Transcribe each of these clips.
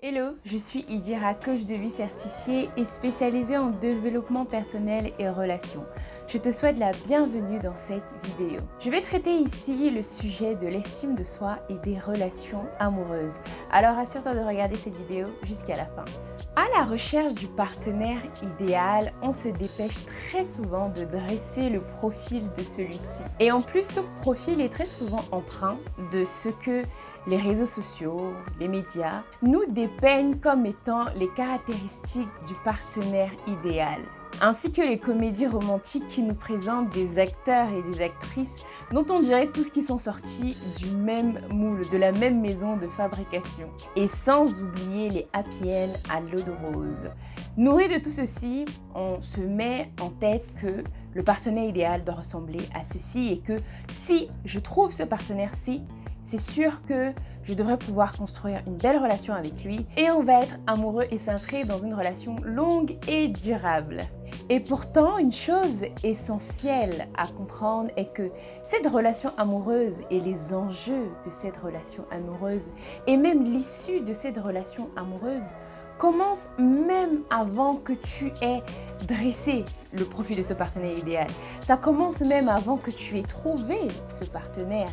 Hello, je suis Idira, coach de vie certifiée et spécialisée en développement personnel et relations. Je te souhaite la bienvenue dans cette vidéo. Je vais traiter ici le sujet de l'estime de soi et des relations amoureuses. Alors assure-toi de regarder cette vidéo jusqu'à la fin. À la recherche du partenaire idéal, on se dépêche très souvent de dresser le profil de celui-ci. Et en plus, ce profil est très souvent empreint de ce que les réseaux sociaux, les médias, nous dépeignent comme étant les caractéristiques du partenaire idéal, ainsi que les comédies romantiques qui nous présentent des acteurs et des actrices dont on dirait tous qu'ils sont sortis du même moule, de la même maison de fabrication. Et sans oublier les happy end à l'eau de rose. Nourri de tout ceci, on se met en tête que le partenaire idéal doit ressembler à ceci et que si je trouve ce partenaire-ci, c'est sûr que je devrais pouvoir construire une belle relation avec lui et on va être amoureux et centré dans une relation longue et durable. Et pourtant, une chose essentielle à comprendre est que cette relation amoureuse et les enjeux de cette relation amoureuse et même l'issue de cette relation amoureuse commence même avant que tu aies dressé le profil de ce partenaire idéal. Ça commence même avant que tu aies trouvé ce partenaire.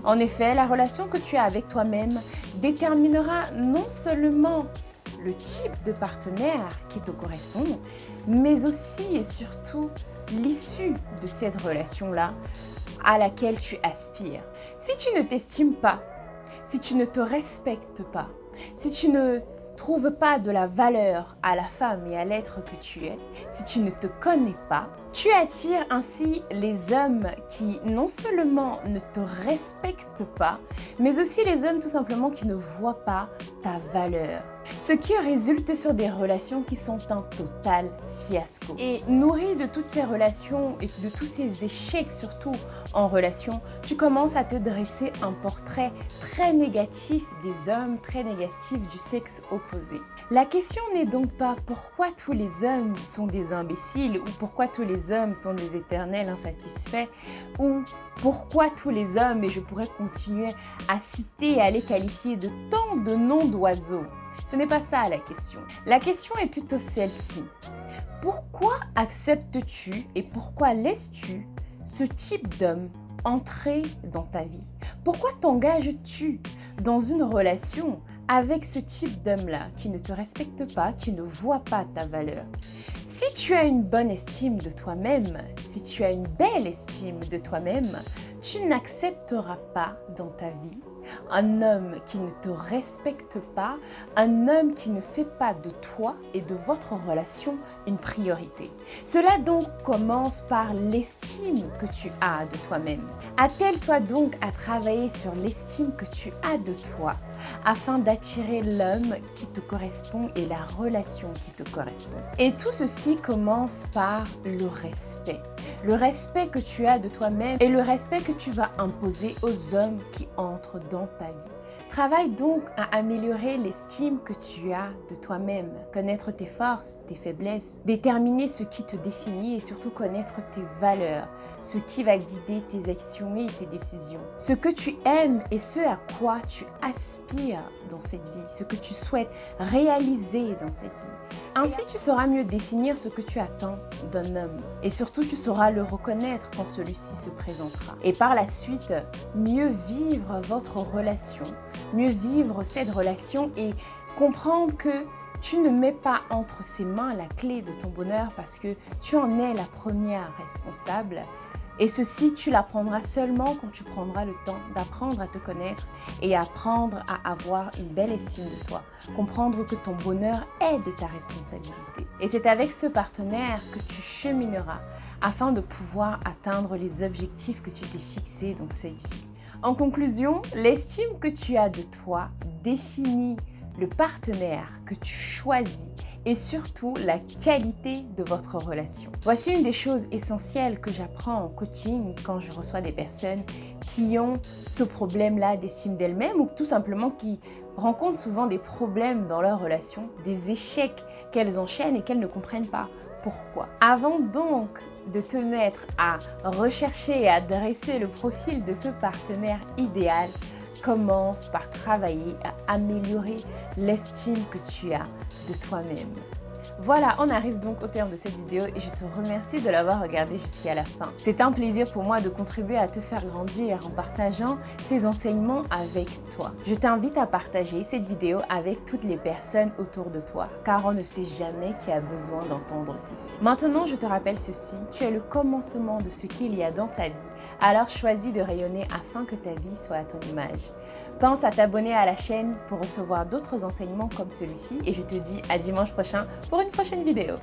En effet, la relation que tu as avec toi-même déterminera non seulement le type de partenaire qui te correspond, mais aussi et surtout l'issue de cette relation-là à laquelle tu aspires. Si tu ne t'estimes pas, si tu ne te respectes pas, si tu ne trouve pas de la valeur à la femme et à l'être que tu es, si tu ne te connais pas, tu attires ainsi les hommes qui non seulement ne te respectent pas, mais aussi les hommes tout simplement qui ne voient pas ta valeur. Ce qui résulte sur des relations qui sont un total fiasco. Et nourri de toutes ces relations et de tous ces échecs surtout en relation, tu commences à te dresser un portrait très négatif des hommes, très négatif du sexe opposé. La question n'est donc pas pourquoi tous les hommes sont des imbéciles ou pourquoi tous les hommes sont des éternels insatisfaits ou pourquoi tous les hommes, et je pourrais continuer à citer et à les qualifier de tant de noms d'oiseaux. Ce n'est pas ça la question. La question est plutôt celle-ci. Pourquoi acceptes-tu et pourquoi laisses-tu ce type d'homme entrer dans ta vie? Pourquoi t'engages-tu dans une relation avec ce type d'homme-là qui ne te respecte pas, qui ne voit pas ta valeur? Si tu as une bonne estime de toi-même, si tu as une belle estime de toi-même, tu n'accepteras pas dans ta vie un homme qui ne te respecte pas, un homme qui ne fait pas de toi et de votre relation une priorité. Cela donc commence par l'estime que tu as de toi-même. Attelle-toi donc à travailler sur l'estime que tu as de toi afin d'attirer l'homme qui te correspond et la relation qui te correspond. Et tout ceci commence par le respect. Le respect que tu as de toi-même et le respect que tu vas imposer aux hommes qui entrent dans ta vie. Travaille donc à améliorer l'estime que tu as de toi-même, connaître tes forces, tes faiblesses, déterminer ce qui te définit et surtout connaître tes valeurs, ce qui va guider tes actions et tes décisions. Ce que tu aimes et ce à quoi tu aspires dans cette vie, ce que tu souhaites réaliser dans cette vie. Ainsi, tu sauras mieux définir ce que tu attends d'un homme et surtout tu sauras le reconnaître quand celui-ci se présentera. Et par la suite, mieux vivre votre relation, mieux vivre cette relation et comprendre que tu ne mets pas entre ses mains la clé de ton bonheur parce que tu en es la première responsable. Et ceci, tu l'apprendras seulement quand tu prendras le temps d'apprendre à te connaître et apprendre à avoir une belle estime de toi. Comprendre que ton bonheur est de ta responsabilité. Et c'est avec ce partenaire que tu chemineras afin de pouvoir atteindre les objectifs que tu t'es fixés dans cette vie. En conclusion, l'estime que tu as de toi définit le partenaire que tu choisis et surtout la qualité de votre relation. Voici une des choses essentielles que j'apprends en coaching quand je reçois des personnes qui ont ce problème-là d'estime d'elles-mêmes ou tout simplement qui rencontrent souvent des problèmes dans leur relation, des échecs qu'elles enchaînent et qu'elles ne comprennent pas pourquoi. Avant donc de te mettre à rechercher et à dresser le profil de ce partenaire idéal, commence par travailler à améliorer l'estime que tu as de toi-même. Voilà, on arrive donc au terme de cette vidéo et je te remercie de l'avoir regardée jusqu'à la fin. C'est un plaisir pour moi de contribuer à te faire grandir en partageant ces enseignements avec toi. Je t'invite à partager cette vidéo avec toutes les personnes autour de toi, car on ne sait jamais qui a besoin d'entendre ceci. Maintenant, je te rappelle ceci, tu es le commencement de ce qu'il y a dans ta vie, alors choisis de rayonner afin que ta vie soit à ton image. Pense à t'abonner à la chaîne pour recevoir d'autres enseignements comme celui-ci et je te dis à dimanche prochain pour une prochaine vidéo.